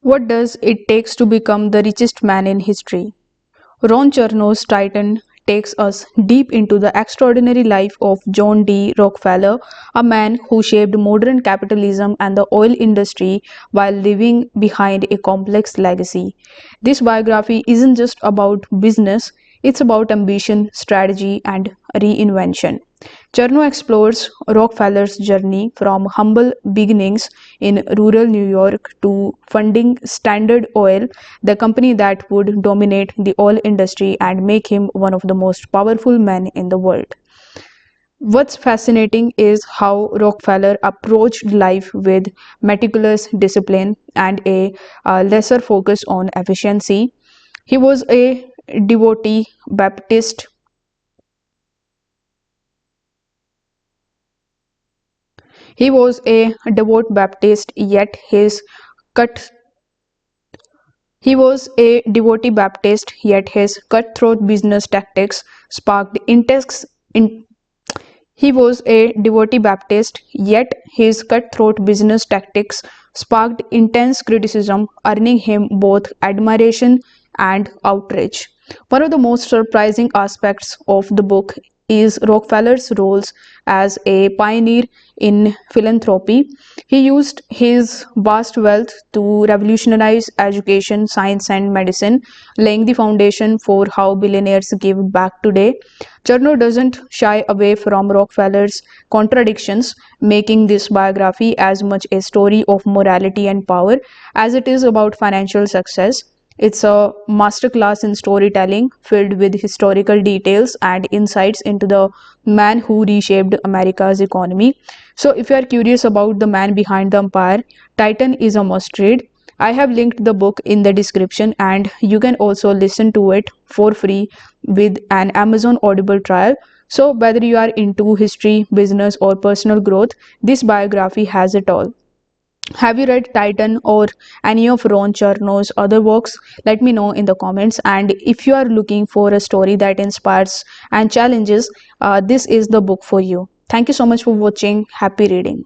What does it take to become the richest man in history? Ron Chernow's Titan takes us deep into the extraordinary life of John D. Rockefeller, a man who shaped modern capitalism and the oil industry while leaving behind a complex legacy. This biography isn't just about business, it's about ambition, strategy, and reinvention. Chernow explores Rockefeller's journey from humble beginnings in rural New York to funding Standard Oil, the company that would dominate the oil industry and make him one of the most powerful men in the world. What's fascinating is how Rockefeller approached life with meticulous discipline and a lesser focus on efficiency. He was a devotee Baptist He was a devout Baptist, yet cut he was a devotee Baptist, yet his cutthroat business tactics sparked intense in, he was a devotee Baptist, yet his cutthroat business tactics sparked intense criticism, earning him both admiration and outrage. One of the most surprising aspects of the book is Rockefeller's roles as a pioneer in philanthropy. He used his vast wealth to revolutionize education, science, and medicine, laying the foundation for how billionaires give back today. Chernow doesn't shy away from Rockefeller's contradictions, making this biography as much a story of morality and power as it is about financial success. It's a masterclass in storytelling filled with historical details and insights into the man who reshaped America's economy. So, if you are curious about the man behind the empire, Titan is a must read. I have linked the book in the description, and you can also listen to it for free with an Amazon Audible trial. So, whether you are into history, business, or personal growth, this biography has it all. Have you read Titan or any of Ron Chernow's other works? Let me know in the comments. And if you are looking for a story that inspires and challenges, this is the book for you. Thank you so much for watching. Happy reading.